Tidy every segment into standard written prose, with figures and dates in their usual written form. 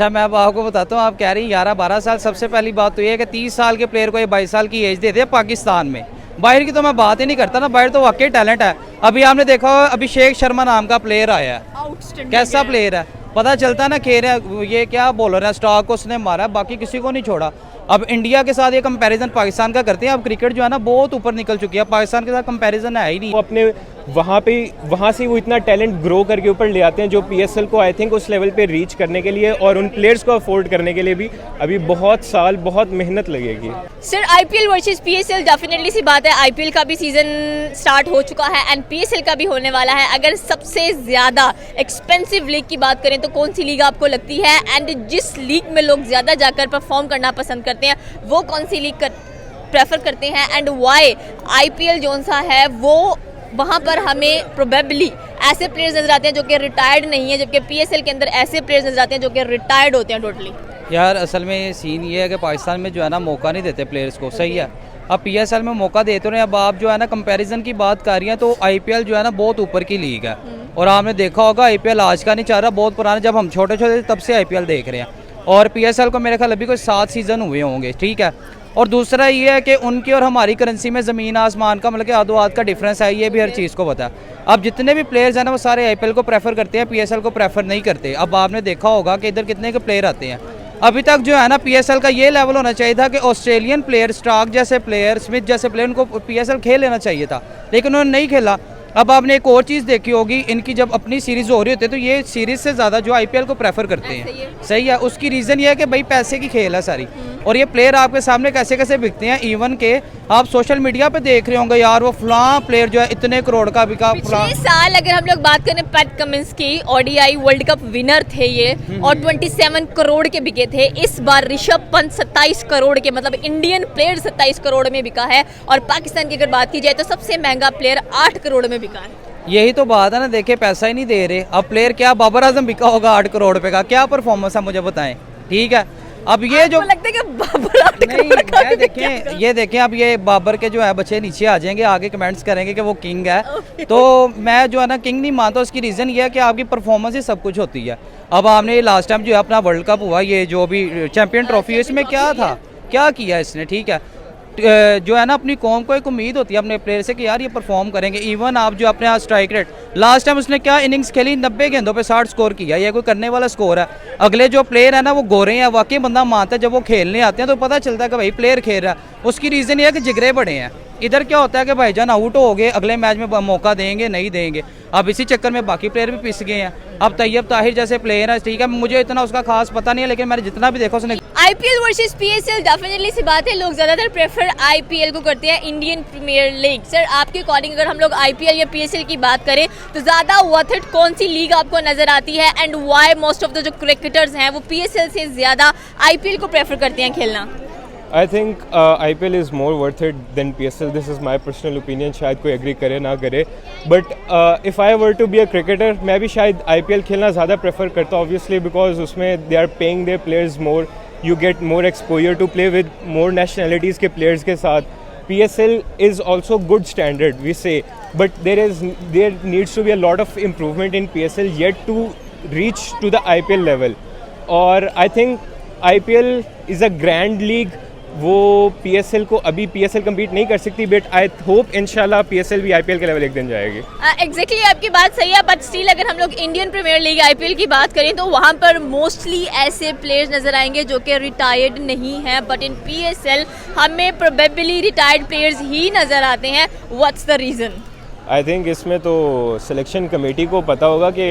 अच्छा, मैं अब आपको बताता हूँ। आप कह रही हैं 11-12 साल। सबसे पहली बात तो ये है कि 30 साल के प्लेयर को ये 22 साल की एज देते हैं पाकिस्तान में। बाहर की तो मैं बात ही नहीं करता ना, बाहर तो वाकई टैलेंट है। अभी आपने देखा हो अभिषेक शर्मा नाम का प्लेयर आया है, आउटस्टैंडिंग कैसा प्लेयर है पता चलता है ना। खेल है ये क्या बॉलर है, स्टॉक को उसने मारा, बाकी किसी को नहीं छोड़ा। अब इंडिया के साथ ये कंपैरिजन पाकिस्तान का करते हैं। अब क्रिकेट जो है ना बहुत ऊपर निकल चुकी है, पाकिस्तान के साथ कंपैरिजन है ही नहीं। वो अपने वहाँ से वो इतना टैलेंट ग्रो करके ऊपर ले आते हैं जो पीएसएल को आई थिंक उस लेवल पे रीच करने के लिए और उन प्लेयर्स को अफोर्ड करने के लिए भी अभी बहुत साल बहुत मेहनत लगेगी। Sir IPL versus PSL definitely सी बात है, आईपीएल का भी सीजन स्टार्ट हो चुका है एंड पीएसएल का भी होने वाला है। अगर सबसे ज़्यादा एक्सपेंसिव लीग की बात करें तो कौन सी लीग आपको लगती है, एंड जिस लीग में लोग ज़्यादा जाकर परफॉर्म करना पसंद करते हैं वो कौन सी लीग प्रेफर करते हैं, एंड वाई आईपीएल जो सा है वो वहाँ पर हमें प्रोबेबली ऐसे प्लेयर्स नजर आते हैं जो कि रिटायर्ड नहीं है, जबकि पीएसएल के अंदर ऐसे प्लेयर्स नजर आते हैं जो कि रिटायर्ड होते हैं टोटली। यार असल में ये सीन ये है कि पाकिस्तान में जो है ना मौका नहीं देते प्लेयर्स को, सही है। अब पीएसएल में मौका देते रहे। अब आप जो है ना कंपैरिजन की बात कर रही हैं तो आईपीएल जो है ना बहुत ऊपर की लीग है। और आपने देखा होगा आईपीएल आज का नहीं चल रहा, बहुत पुराना, जब हम छोटे छोटे थे तब से आईपीएल देख रहे हैं। और पीएसएल को मेरे ख्याल अभी कोई 7 सीज़न हुए होंगे, ठीक है। और दूसरा ये है कि उनकी और हमारी करेंसी में ज़मीन आसमान का मतलब कि आधो आध का डिफरेंस है, ये भी हर चीज़ को पता है। अब जितने भी प्लेयर्स हैं ना वो सारे आईपीएल को प्रेफर करते हैं, पीएसएल को प्रेफर नहीं करते। अब आपने देखा होगा कि इधर कितने के प्लेयर आते हैं। अभी तक जो है ना पीएसएल का ये लेवल होना चाहिए था कि ऑस्ट्रेलियन प्लेयर, स्टार्क जैसे प्लेयर, स्मिथ जैसे प्लेयर, उनको पीएसएल खेल लेना चाहिए था, लेकिन उन्होंने नहीं खेला। अब आपने एक और चीज़ देखी होगी, इनकी जब अपनी सीरीज़ हो रही होती है तो ये सीरीज़ से ज़्यादा जो आईपीएल को प्रेफर करते हैं, सही है। उसकी रीज़न ये है कि भाई पैसे की खेल है सारी, और ये प्लेयर आपके सामने कैसे कैसे बिकते हैं। इवन के आप सोशल मीडिया पे देख रहे होंगे यार वो फलां प्लेयर जो है इतने करोड़ का बिका। पिछले साल अगर हम लोग बात करें पैट कमिंस की, ओडीआई वर्ल्ड कप विनर थे ये और 27 करोड़ के बिके थे। इस बार ऋषभ पंत 27 करोड़ के, मतलब इंडियन प्लेयर 27 करोड़ में बिका है। और पाकिस्तान की अगर बात की जाए तो सबसे महंगा प्लेयर 8 करोड़ में बिका है। यही तो बात है ना, देखे पैसा ही नहीं दे रहे। अब प्लेयर क्या बाबर आजम बिका होगा 8 करोड़ रुपए का, क्या परफॉर्मेंस है मुझे बताएं, ठीक है। अब ये जो लगता है कि बाबर 8 करोड़ का भी देखें, ये देखें, अब ये बाबर के जो है बच्चे नीचे आ जाएंगे, आगे कमेंट्स करेंगे कि वो किंग है। तो मैं जो है ना किंग नहीं मानता। उसकी रीज़न ये है कि आपकी परफॉर्मेंस ही सब कुछ होती है। अब आपने लास्ट टाइम जो है अपना वर्ल्ड कप हुआ, ये जो भी चैंपियन ट्रॉफी है, इसमें क्या था, क्या किया इसने, ठीक है। जो है ना अपनी कौम को एक उम्मीद होती है अपने प्लेयर से कि यार ये परफॉर्म करेंगे। इवन आप जो अपने यहाँ स्ट्राइक रेट, लास्ट टाइम उसने क्या इनिंग्स खेली, 90 गेंदों पे 60 स्कोर किया, ये कोई करने वाला स्कोर है। अगले जो प्लेयर है ना वो गोरे हैं, वाकई बंदा मानता है। जब वो खेलने आते हैं तो पता चलता है कि भाई प्लेयर खेल रहा है। उसकी रीज़न ये है कि जिगरे बड़े हैं। इधर क्या होता है कि भाईजान आउट हो गए, अगले मैच में मौका देंगे नहीं देंगे। अब इसी चक्कर में बाकी प्लेयर भी पिस गए हैं। अब तैयब ताहिर जैसे प्लेयर है, ठीक है, मुझे इतना उसका खास पता नहीं है, लेकिन मैंने जितना भी देखा उसने। आईपीएल वर्सेस पीएसएल डेफिनेटली सी बात है, लोग ज्यादातर प्रेफर आईपीएल को करते हैं, इंडियन प्रीमियर लीग। सर आपके अकॉर्डिंग अगर हम लोग आईपीएल या पीएसएल की बात करें तो ज्यादा वर्थ इट कौन सी लीग आपको नजर आती है, and why most of the जो क्रिकेटर्स हैं वो पीएसएल से ज्यादा आईपीएल को प्रेफर करते हैं खेलना? I think IPL is more worth it than PSL। This is my personal opinion, शायद कोई एग्री करे ना करे, but if I were to be a cricketer मैं भी शायद IPL खेलना ज़्यादा प्रेफर करता हूँ, ऑब्वियसली बिकॉज उसमें they are paying their players more, you get more exposure to play with more nationalities के प्लेयर्स के साथ। PSL is also good standard we say, but there needs to be a lot of improvement in PSL yet to reach to the IPL level. और I think IPL is a grand league, वो PSL को अभी PSL compete नहीं कर सकती, but I hope इंशाल्लाह PSL भी IPL के लेवल एक दिन जाएगी। एग्जैक्टली आपकी बात सही है, बट स्टिल अगर हम लोग इंडियन प्रीमियर लीग IPL की बात करें तो वहाँ पर मोस्टली ऐसे प्लेयर्स नजर आएंगे जो कि रिटायर्ड नहीं हैं, बट इन PSL हमें प्रोबेबली रिटायर्ड प्लेयर्स ही नजर आते हैं। What's the reason? I think इसमें तो सिलेक्शन कमेटी को पता होगा कि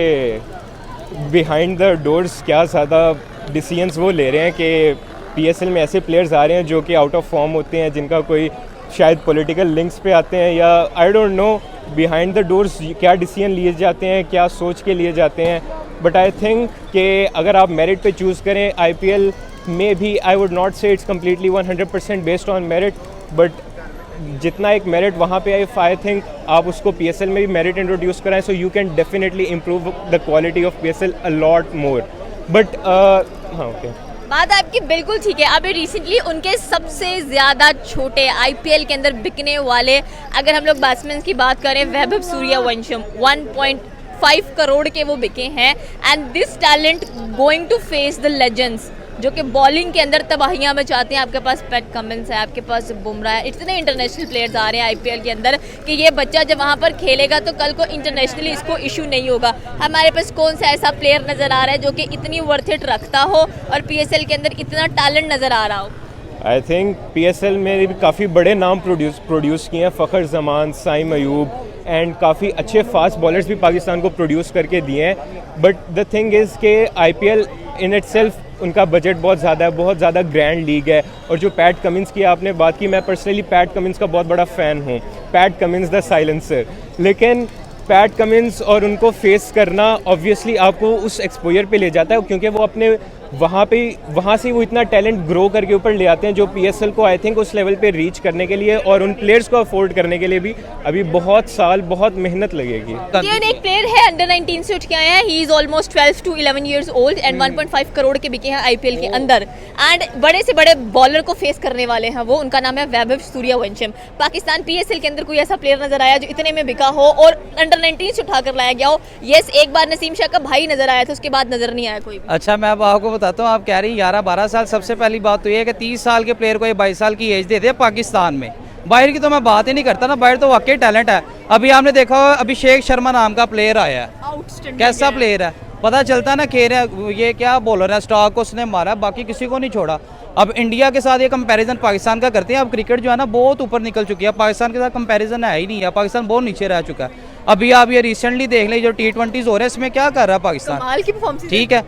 बिहाइंड द डोर्स क्या ज़्यादा डिसीजंस वो ले रहे हैं कि PSL में ऐसे प्लेयर्स आ रहे हैं जो कि आउट ऑफ फॉर्म होते हैं, जिनका कोई शायद पॉलिटिकल लिंक्स पे आते हैं, या आई don't know behind the doors क्या डिसीजन लिए जाते हैं, क्या सोच के लिए जाते हैं। बट आई थिंक कि अगर आप मेरिट पे चूज़ करें IPL में भी, आई वुड नॉट से it's completely 100% based on merit, but जितना एक मेरिट वहाँ पे आई थिंक आप उसको PSL में भी मेरिट इंट्रोड्यूस कराएं, सो you can definitely improve the quality of PSL a lot more. But हाँ ओके, बात आपकी बिल्कुल ठीक है। अभी रिसेंटली उनके सबसे ज़्यादा छोटे IPL के अंदर बिकने वाले अगर हम लोग बैट्समैन की बात करें, वैभव सूर्यवंशम 1.5 करोड़ के वो बिके हैं and this talent going to face the legends जो कि बॉलिंग के अंदर तबाहियां मचाते हैं। आपके पास पैट कमिंस है, आपके पास बुमराह है, इतने इंटरनेशनल प्लेयर्स आ रहे हैं आईपीएल के अंदर कि ये बच्चा जब वहाँ पर खेलेगा तो कल को इंटरनेशनली इसको इशू नहीं होगा। हमारे पास कौन सा ऐसा प्लेयर नज़र आ रहा है जो कि इतनी वर्थ इट रखता हो और पीएसएल के अंदर इतना टैलेंट नज़र आ रहा हो? आई थिंक पीएसएल में भी काफ़ी बड़े नाम प्रोड्यूस किए हैं। फ़खर जमान, साइम अयूब एंड काफ़ी अच्छे फास्ट बॉलर्स भी पाकिस्तान को प्रोड्यूस करके दिए हैं। बट द थिंग इज़ के आईपीएल इन इटसेल्फ उनका बजट बहुत ज़्यादा है, बहुत ज़्यादा ग्रैंड लीग है। और जो पैट कमिंस की आपने बात की, मैं पर्सनली पैट कमिंस का बहुत बड़ा फ़ैन हूँ। PAT Cummins the silencer. लेकिन पैट कमिंस और उनको फेस करना ऑब्वियसली आपको उस एक्सपोजर पे ले जाता है, क्योंकि वो अपने वहाँ से वो इतना टैलेंट ग्रो करके ऊपर ले आते हैं जो पीएसएल को आई थिंक उस लेवल पे रीच करने के लिए और उन प्लेयर्स को अफोर्ड करने के लिए भी अभी बहुत साल, बहुत मेहनत लगेगी। ये एक प्लेयर है अंडर 19 से उठ के आया है। He is almost 12 to 11 years old and 1.5 crore के बिके हैं आईपीएल के अंदर एंड बड़े से बड़े बॉलर को फेस करने वाले हैं वो। उनका नाम है वैभव सूर्यवंशम। पाकिस्तान पीएसएल के अंदर कोई ऐसा प्लेयर नजर आया जो इतने में बिका हो और अंडर 19 से उठाकर लाया गया हो? यस, एक बार नसीम शाह का भाई नजर आया था, उसके बाद नजर नहीं आया कोई भी। अच्छा, मैं अब आपको बताता हूँ। आप कह रही 11-12 साल, सबसे पहली बात तो ये है कि 30 साल के प्लेयर को ये 22 साल की एज देते हैं पाकिस्तान में। बाहर की तो मैं बात ही नहीं करता ना, बाहर तो वाकई टैलेंट है। अभी आपने देखा हो अभिषेक शर्मा नाम का प्लेयर आया है, कैसा प्लेयर है पता चलता ना। खेल ये क्या बॉलर है, स्टॉक को उसने मारा, बाकी किसी को नहीं छोड़ा। अब इंडिया के साथ ये कंपैरिजन पाकिस्तान का करते हैं। अब क्रिकेट जो है ना बहुत ऊपर निकल चुकी है, पाकिस्तान के साथ कंपैरिजन है ही नहीं है। पाकिस्तान बहुत नीचे रह चुका है। अभी आप ये रिसेंटली देख लें जो T20s हो रहे हैं, इसमें क्या कर रहा है पाकिस्तान? कमाल की परफॉर्मेंस। ठीक है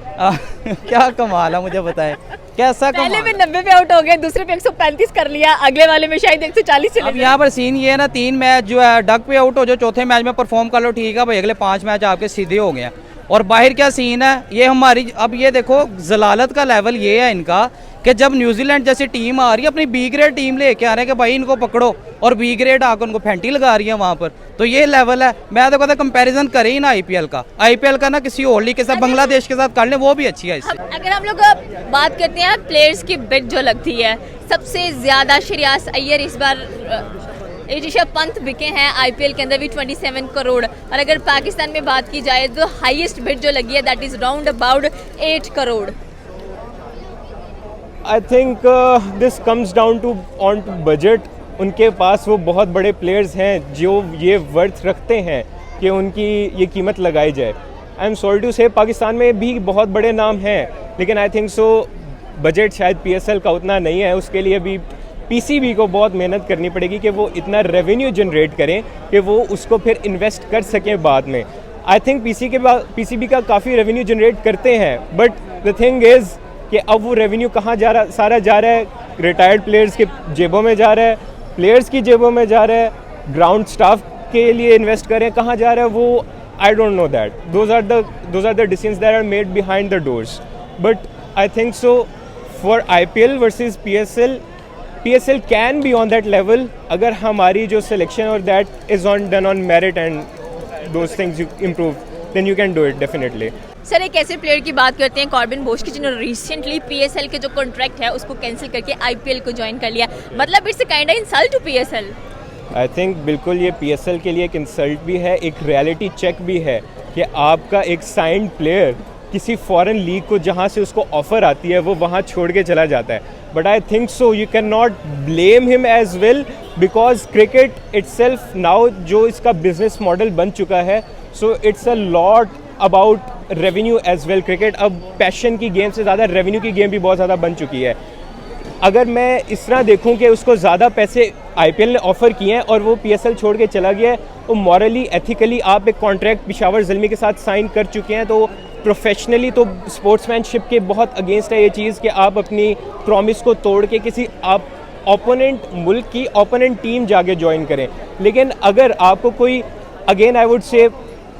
क्या कमाल है, मुझे बताएं कैसा कमाल? पहले में 90 पे आउट हो गए, दूसरे पे 135 कर लिया, अगले वाले में शायद 140 चले। अब यहाँ पर सीन ये है ना, 3 मैच जो है डक पे आउट हो जाओ, चौथे मैच में परफॉर्म कर लो, ठीक है भाई, अगले 5 मैच आपके सीधे हो गए हैं। और बाहर क्या सीन है ये हमारी, अब ये देखो जलालत का लेवल ये है इनका कि जब न्यूजीलैंड जैसी टीम आ रही है, अपनी बी ग्रेड टीम लेके आ रहे हैं कि भाई इनको पकड़ो, और बी ग्रेड आकर उनको फेंटी लगा रही है वहाँ पर। तो ये लेवल है। मैं तो कहता कंपैरिजन करें ही ना आईपीएल का ना किसी और लीग के साथ, बांग्लादेश के साथ कर लें, वो भी अच्छी है इससे। अगर हम लोग बात करते हैं प्लेयर्स की बिड जो लगती है, सबसे ज्यादा श्रेयस अय्यर इस बार, ऋषभ पंत बिके हैं आईपीएल के अंदर भी 27 करोड़। और अगर पाकिस्तान में बात की जाए तो हाईएस्ट बिड जो लगी है that is round about 8 crore. I think this comes down to on to budget. उनके पास वो बहुत बड़े प्लेयर्स हैं जो ये वर्थ रखते हैं कि उनकी ये कीमत लगाई जाए। आई एम सॉरी टू से पाकिस्तान में भी बहुत बड़े नाम हैं, लेकिन आई थिंक सो बजट शायद पीएसएल का उतना नहीं है। उसके लिए भी पीसीबी को बहुत मेहनत करनी पड़ेगी कि वो इतना रेवेन्यू जनरेट करें कि वो उसको फिर इन्वेस्ट कर सकें बाद में। आई थिंक पीसीबी का काफ़ी रेवेन्यू जनरेट करते हैं, बट द थिंग इज़ कि अब वो रेवेन्यू कहाँ जा रहा, सारा जा रहा है रिटायर्ड प्लेयर्स के जेबों में जा रहा है, प्लेयर्स की जेबों में जा रहा है, ग्राउंड स्टाफ के लिए इन्वेस्ट करें, कहाँ जा रहा है वो I don't know that. Those are the decisions that are made behind the doors. But I think so for IPL versus PSL can be on that level अगर हमारी जो selection और that is done on merit and those things you improve, then you can do it definitely. Sir, एक ऐसे player की बात करते हैं कॉर्बिन बोश की जिन्होंने रिसेंटली पीएसएल के जो कॉन्ट्रैक्ट है उसको कैंसिल करके आईपीएल को ज्वाइन कर लिया। मतलब it's kind of insult to PSL. I think बिल्कुल ये PSL के लिए एक इंसल्ट भी है, एक रियलिटी चेक भी है कि आपका एक साइंड प्लेयर किसी फॉरेन लीग को जहाँ से उसको ऑफर आती है वो वहाँ छोड़ के चला जाता है। But I think so you can not blame him as well because cricket itself now जो इसका बिजनेस मॉडल बन चुका है, so it's a lot about revenue as well. Cricket अब पैशन की गेम से ज़्यादा रेवेन्यू की गेम भी बहुत ज़्यादा बन चुकी है। अगर मैं इस तरह देखूं कि उसको ज़्यादा पैसे आईपीएल ने ऑफ़र किए हैं और वो पीएसएल छोड़ के चला गया है, तो मॉरली एथिकली आप एक कॉन्ट्रैक्ट पेशावर ज़ल्मी के साथ साइन कर चुके हैं, तो प्रोफेशनली तो स्पोर्ट्समैनशिप के बहुत अगेंस्ट है ये चीज़ कि आप अपनी प्रॉमिस को तोड़ के किसी आप ओपोनेंट मुल्क की ओपोनेंट टीम जाके ज्वाइन करें। लेकिन अगर आपको कोई again I would say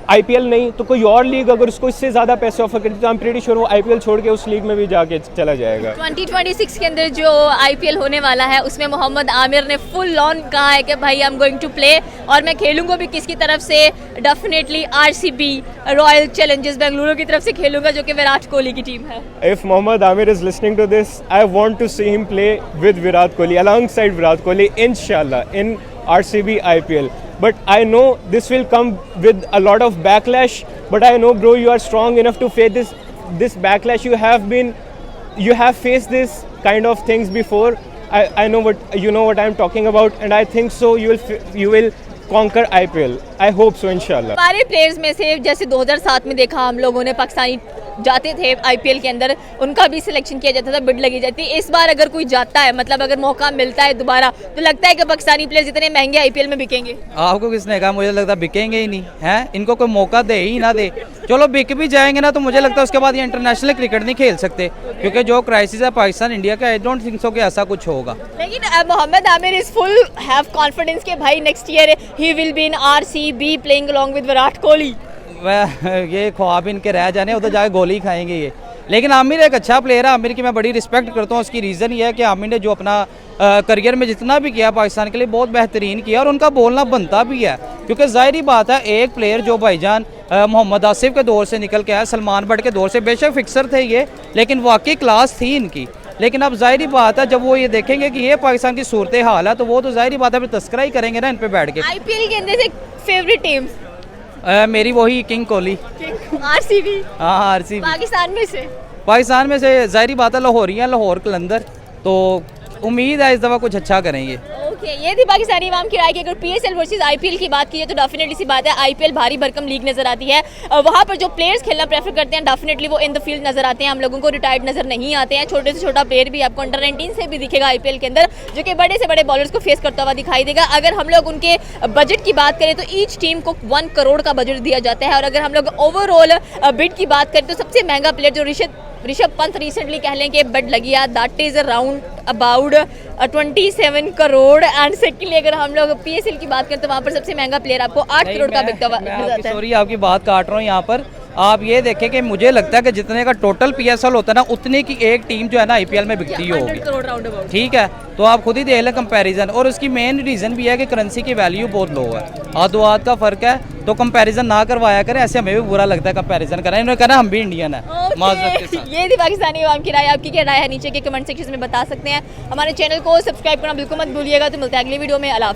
IPL नहीं तो कोई और लीग अगर उसको इससे ज़्यादा पैसे ऑफर करती तो आई एम प्रीटी श्योर वो आईपीएल छोड़ के उस लीग में भी जाके चला जाएगा। 2026 के अंदर जो आईपीएल होने वाला है उसमें मोहम्मद आमिर ने फुल ऑन कहा है कि भाई I am going to play और मैं खेलूंगा भी किसकी तरफ से, definitely RCB Royal Challengers Bengaluru की तरफ से खेलूंगा जो कि विराट कोहली की टीम है। If Mohammad Amir is listening to this, I want to see him play with Virat Kohli, alongside Virat Kohli इंशाल्लाह in RCB IPL. but I know this will come with a lot of backlash, but I know bro you are strong enough to face this backlash. You have faced this kind of things before. I know what I'm talking about, and I think so you will conquer IPL. I hope so inshallah. हमारे players में से जैसे 2007 में देखा हम लोगों ने, पाकिस्तानी जाते थे आईपीएल के अंदर, उनका भी सिलेक्शन किया जाता था, बिड लगी जाती है। इस बार अगर कोई जाता है, मतलब अगर मौका मिलता है दोबारा, तो लगता है कि पाकिस्तानी प्लेयर्स इतने महंगे आईपीएल में बिकेंगे? आपको किसने कहा? मुझे लगता है बिकेंगे ही नहीं हैं, इनको कोई मौका दे ही ना दे। चलो बिक भी जाएंगे ना, तो मुझे लगता है उसके बाद ये इंटरनेशनल क्रिकेट नहीं खेल सकते, क्योंकि जो क्राइसिस है पाकिस्तान इंडिया का, आई डोंट थिंक सो कि ऐसा कुछ होगा। लेकिन Mohammad Amir is full have confidence कि भाई next year he will be in RCB playing along with Virat Kohli. ये ख्वाब इनके रह जाने, उधर जाके गोली खाएंगे ये। लेकिन आमिर एक अच्छा प्लेयर है, आमिर की मैं बड़ी रिस्पेक्ट करता हूँ। उसकी रीज़न ये है कि आमिर ने जो अपना करियर में जितना भी किया पाकिस्तान के लिए बहुत बेहतरीन किया, और उनका बोलना बनता भी है, क्योंकि ज़ाहिर बात है एक प्लेयर जो भाईजान मोहम्मद आसिफ के दौर से निकल के आया, सलमान बट के दौर से, बेशक फिक्सर थे ये, लेकिन वाकई क्लास थी इनकी। लेकिन अब ज़ाहिर बात है जब वो ये देखेंगे कि ये पाकिस्तान की सूरत हाल है, तो वो तो ज़ाहिर बात है फिर तस्करा ही करेंगे ना इन पे बैठ के। आईपीएल के अंदर से फेवरेट टीम्स? मेरी वही किंग कोहली। आरसीबी? हाँ आरसीबी। पाकिस्तान में से ज़ाहिर बात है लाहौरियाँ, लाहौर कलंदर, तो उम्मीद है इस दफ़ा कुछ अच्छा करेंगे। ओके, ये थी पाकिस्तानी अवाम की राय कि अगर पीएसएल वर्सेस आईपीएल की बात की जाए तो डेफिनेटली सी बात है आईपीएल भारी भरकम लीग नजर आती है। वहाँ पर जो प्लेयर्स खेलना प्रेफर करते हैं डेफिनेटली वो इन द फील्ड नजर आते हैं, हम लोगों को रिटायर्ड नजर नहीं आते हैं। छोटे से छोटा प्लेयर भी आपको अंडर 19 से भी दिखेगा आईपीएल के अंदर, जो कि बड़े से बड़े बॉलर्स को फेस करता हुआ दिखाई देगा। अगर हम लोग उनके बजट की बात करें तो ईच टीम को 1 करोड़ का बजट दिया जाता है, और अगर हम लोग ओवरऑल बिड की बात करें तो सबसे महंगा प्लेयर जो ऋषभ पंत रिसेंटली कह लें कि बिड लगी है, that is around about 27 crore. And secondly अगर हम लोग पीएसएल की बात करें तो वहाँ पर सबसे महंगा प्लेयर आपको 8 करोड़ का बिकता हुआ नजर आता है। सॉरी आपकी बात काट रहा हूँ यहाँ पर। आप ये देखें कि मुझे लगता है कि जितने का टोटल पीएसएल होता है ना, उतने की एक टीम जो है ना आईपीएल में बिकती होगी। ठीक है, तो आप खुद ही देख लें कंपैरिजन, और उसकी मेन रीज़न भी है कि करेंसी की वैल्यू बहुत लो है, आधो आध का फ़र्क है, तो कंपैरिजन ना करवाया करें, ऐसे हमें भी बुरा लगता है कंपैरिजन करना। इन्होंने कहा हम भी इंडियन है। ये थी पाकिस्तानी अवाम की राय, आपकी क्या राय है नीचे के कमेंट सेक्शन में बता सकते हैं। हमारे चैनल को सब्सक्राइब करना बिल्कुल मत भूलिएगा। तो मिलते हैं अगली वीडियो में। अल्लाह।